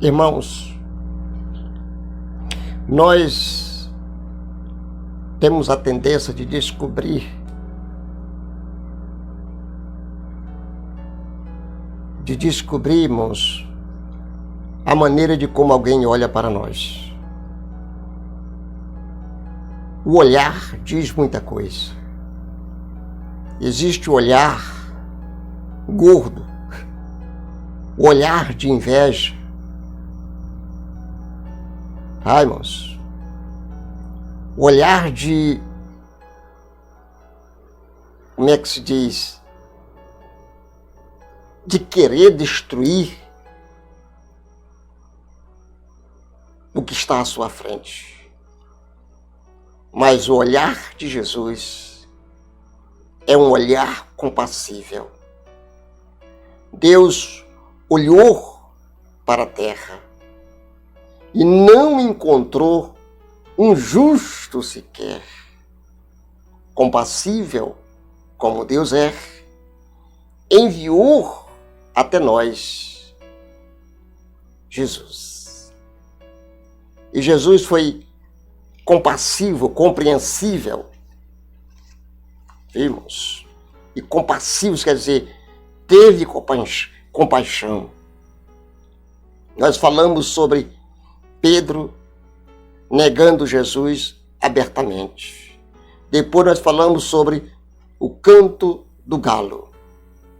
Irmãos, nós temos a tendência de descobrirmos a maneira de como alguém olha para nós. O olhar diz muita coisa. Existe o olhar gordo, o olhar de inveja. Irmãos, o olhar de, como é que se diz, de querer destruir o que está à sua frente. Mas o olhar de Jesus é um olhar compassível. Deus olhou para a terra e não encontrou um justo sequer. Compassível como Deus é, enviou até nós Jesus. E Jesus foi compassivo, compreensível. Vimos? E compassivo quer dizer, teve compaixão. Nós falamos sobre Pedro negando Jesus abertamente. Depois nós falamos sobre o canto do galo.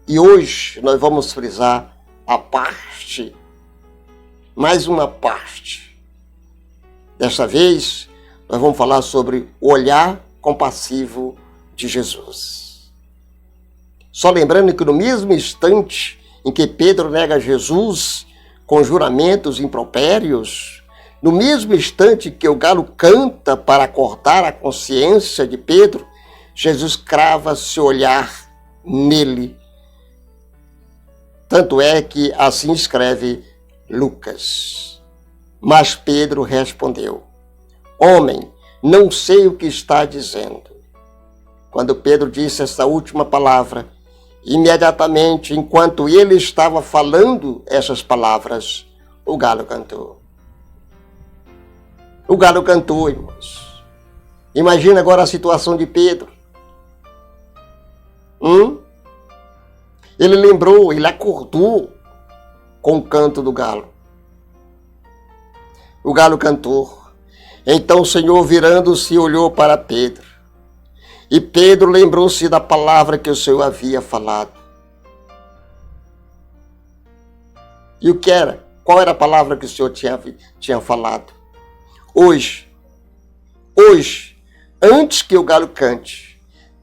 E hoje nós vamos frisar a parte, mais uma parte. Desta vez nós vamos falar sobre o olhar compassivo de Jesus. Só lembrando que no mesmo instante em que Pedro nega Jesus com juramentos impropérios, no mesmo instante que o galo canta para acordar a consciência de Pedro, Jesus crava seu olhar nele. Tanto é que assim escreve Lucas. Mas Pedro respondeu: Homem, não sei o que está dizendo. Quando Pedro disse essa última palavra, imediatamente, enquanto ele estava falando essas palavras, o galo cantou. O galo cantou, irmãos. Imagina agora a situação de Pedro. Ele lembrou, ele acordou com o canto do galo. O galo cantou. Então o Senhor, virando-se, olhou para Pedro. E Pedro lembrou-se da palavra que o Senhor havia falado. E o que era? Qual era a palavra que o Senhor tinha falado? Hoje, antes que o galo cante,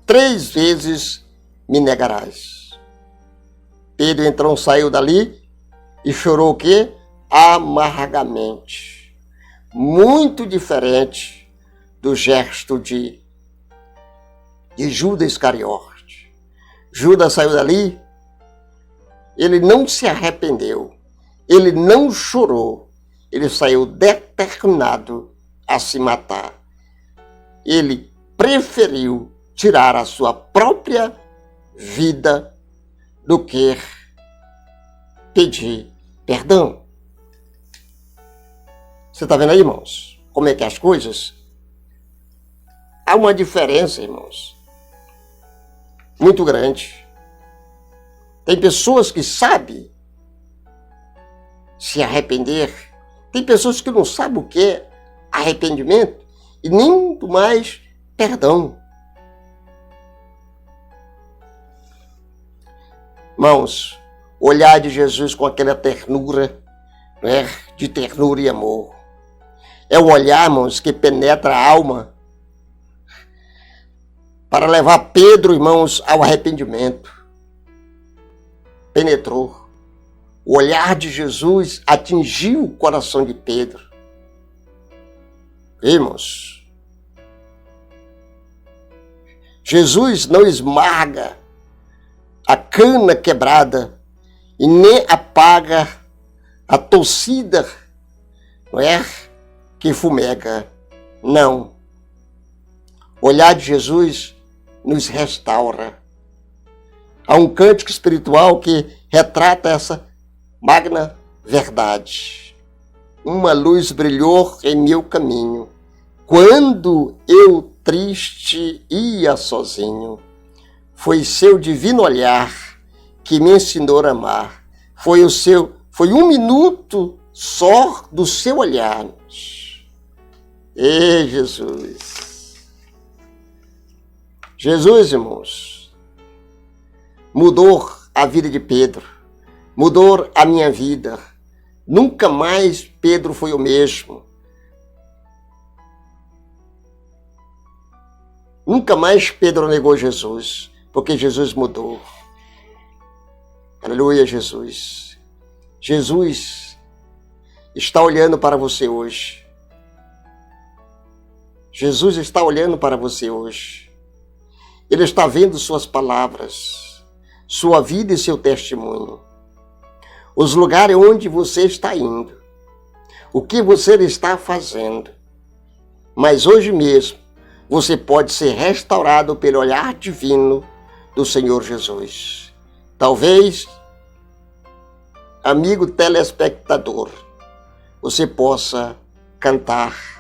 3 vezes me negarás. Pedro então saiu dali e chorou o quê? Amargamente. Muito diferente do gesto de Judas Iscariote. Judas saiu dali, ele não se arrependeu, ele não chorou, ele saiu determinado a se matar. Ele preferiu tirar a sua própria vida do que pedir perdão. Você está vendo aí, irmãos? Como é que é as coisas? Há uma diferença, irmãos, muito grande. Tem pessoas que sabem se arrepender. Tem pessoas que não sabem o que é arrependimento e nem muito mais perdão. Irmãos, olhar de Jesus com aquela ternura, né, de ternura e amor. É o olhar, irmãos, que penetra a alma para levar Pedro, irmãos, ao arrependimento. Penetrou. O olhar de Jesus atingiu o coração de Pedro. Irmãos, Jesus não esmaga a cana quebrada e nem apaga a torcida, não é? Que fumega. Não. O olhar de Jesus nos restaura. Há um cântico espiritual que retrata essa magna verdade. uma luz brilhou em meu caminho, quando eu triste ia sozinho. Foi seu divino olhar que me ensinou a amar. Foi um minuto só do seu olhar. Ei, Jesus. Jesus, irmãos, mudou a vida de Pedro, mudou a minha vida. Nunca mais Pedro foi o mesmo. Nunca mais Pedro negou Jesus, porque Jesus mudou. Aleluia, Jesus. Jesus está olhando para você hoje. Jesus está olhando para você hoje. Ele está vendo suas palavras, sua vida e seu testemunho. Os lugares onde você está indo. O que você está fazendo. Mas hoje mesmo, você pode ser restaurado pelo olhar divino do Senhor Jesus. Talvez, amigo telespectador, você possa cantar.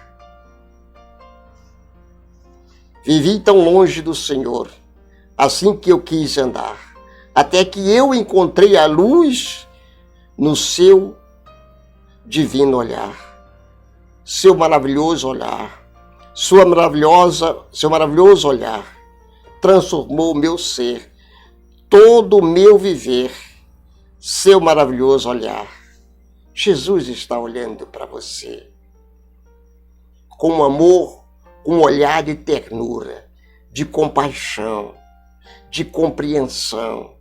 Vivi tão longe do Senhor, assim que eu quis andar, até que eu encontrei a luz no seu divino olhar, seu maravilhoso olhar, seu maravilhoso olhar, transformou o meu ser, todo o meu viver, seu maravilhoso olhar. Jesus está olhando para você com amor, com um olhar de ternura, de compaixão, de compreensão.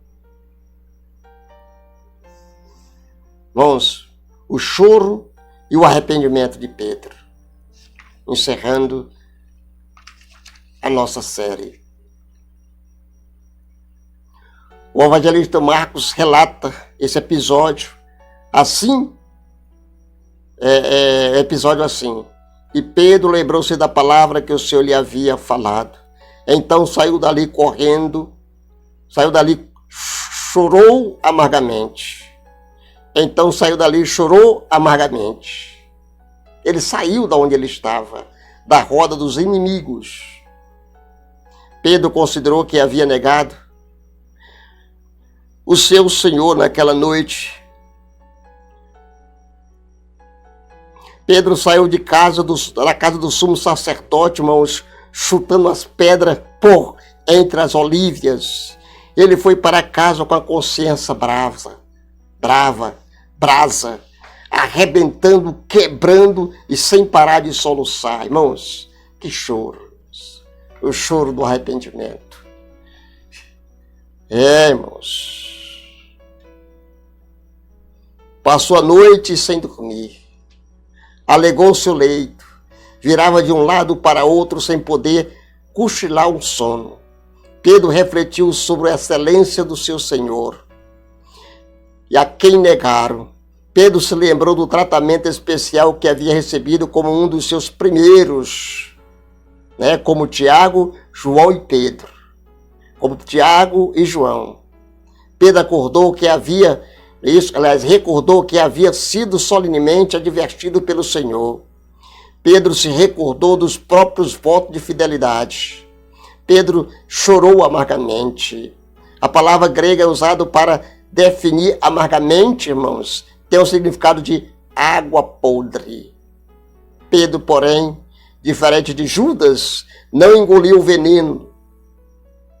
Irmãos, o choro e o arrependimento de Pedro. Encerrando a nossa série. O evangelista Marcos relata esse episódio assim, episódio assim. E Pedro lembrou-se da palavra que o Senhor lhe havia falado. Então saiu dali correndo, chorou amargamente. Ele saiu da onde ele estava, da roda dos inimigos. Pedro considerou que havia negado o seu Senhor naquela noite. Pedro saiu da casa do sumo sacerdote, irmãos, chutando as pedras por entre as olívias. Ele foi para casa com a consciência brasa, arrebentando, quebrando e sem parar de soluçar. Irmãos, que choro. O choro do arrependimento. Irmãos. Passou a noite sem dormir. Alegou seu leito. Virava de um lado para outro sem poder cochilar um sono. Pedro refletiu sobre a excelência do seu Senhor. E a quem negaram. Pedro se lembrou do tratamento especial que havia recebido como um dos seus primeiros, como Tiago, João e Pedro. Como Tiago e João. Pedro recordou que havia sido solenemente advertido pelo Senhor. Pedro se recordou dos próprios votos de fidelidade. Pedro chorou amargamente. A palavra grega é usada para definir amargamente, irmãos, tem o significado de água podre. Pedro, porém, diferente de Judas, não engoliu o veneno.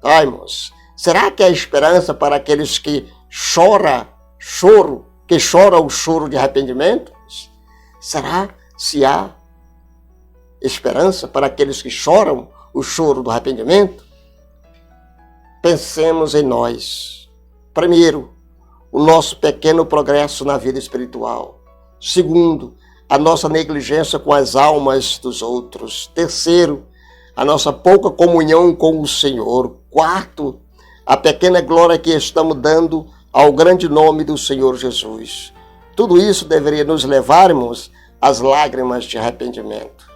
Irmãos, será que há esperança para aqueles que choram o choro de arrependimento? Será se há esperança para aqueles que choram o choro do arrependimento? Pensemos em nós. Primeiro, o nosso pequeno progresso na vida espiritual. Segundo, a nossa negligência com as almas dos outros. Terceiro, a nossa pouca comunhão com o Senhor. Quarto, a pequena glória que estamos dando ao grande nome do Senhor Jesus. Tudo isso deveria nos levarmos às lágrimas de arrependimento.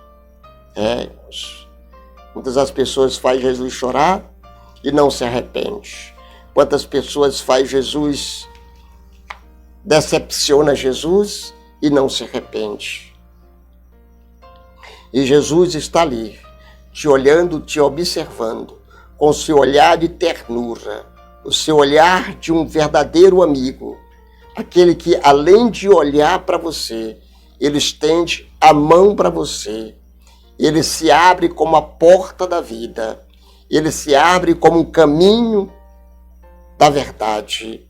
Irmãos, muitas das pessoas fazem Jesus chorar e não se arrepende. Quantas pessoas faz Jesus, decepciona Jesus e não se arrepende. E Jesus está ali, te olhando, te observando, com o seu olhar de ternura, o seu olhar de um verdadeiro amigo, aquele que, além de olhar para você, ele estende a mão para você, ele se abre como a porta da vida, ele se abre como um caminho da verdade.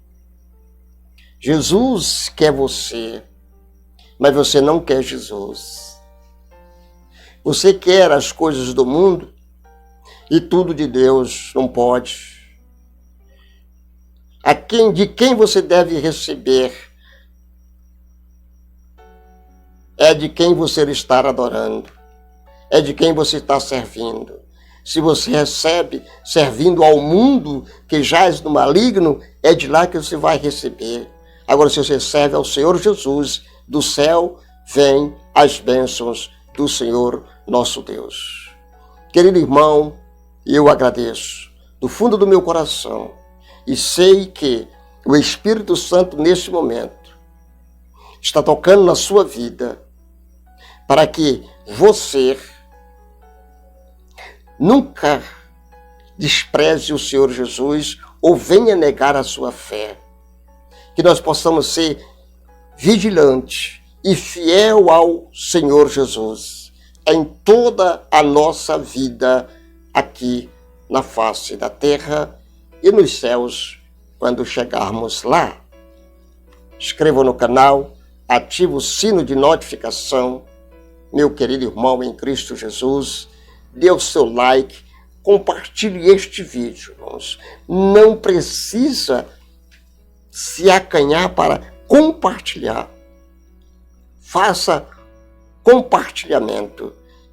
Jesus quer você, mas você não quer Jesus. Você quer as coisas do mundo e tudo de Deus não pode. De quem você deve receber é de quem você está adorando, é de quem você está servindo. Se você recebe servindo ao mundo que jaz no maligno, é de lá que você vai receber. Agora, se você serve ao Senhor Jesus, do céu vêm as bênçãos do Senhor nosso Deus. Querido irmão, eu agradeço do fundo do meu coração e sei que o Espírito Santo, neste momento, está tocando na sua vida para que você nunca despreze o Senhor Jesus ou venha negar a sua fé. Que nós possamos ser vigilantes e fiel ao Senhor Jesus em toda a nossa vida aqui na face da terra e nos céus quando chegarmos lá. Inscreva no canal, ative o sino de notificação, meu querido irmão em Cristo Jesus. Dê o seu like, compartilhe este vídeo, irmãos. Não precisa se acanhar para compartilhar. Faça compartilhamento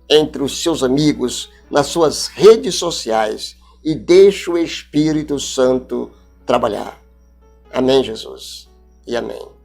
entre os seus amigos, nas suas redes sociais e deixe o Espírito Santo trabalhar. Amém, Jesus, e amém.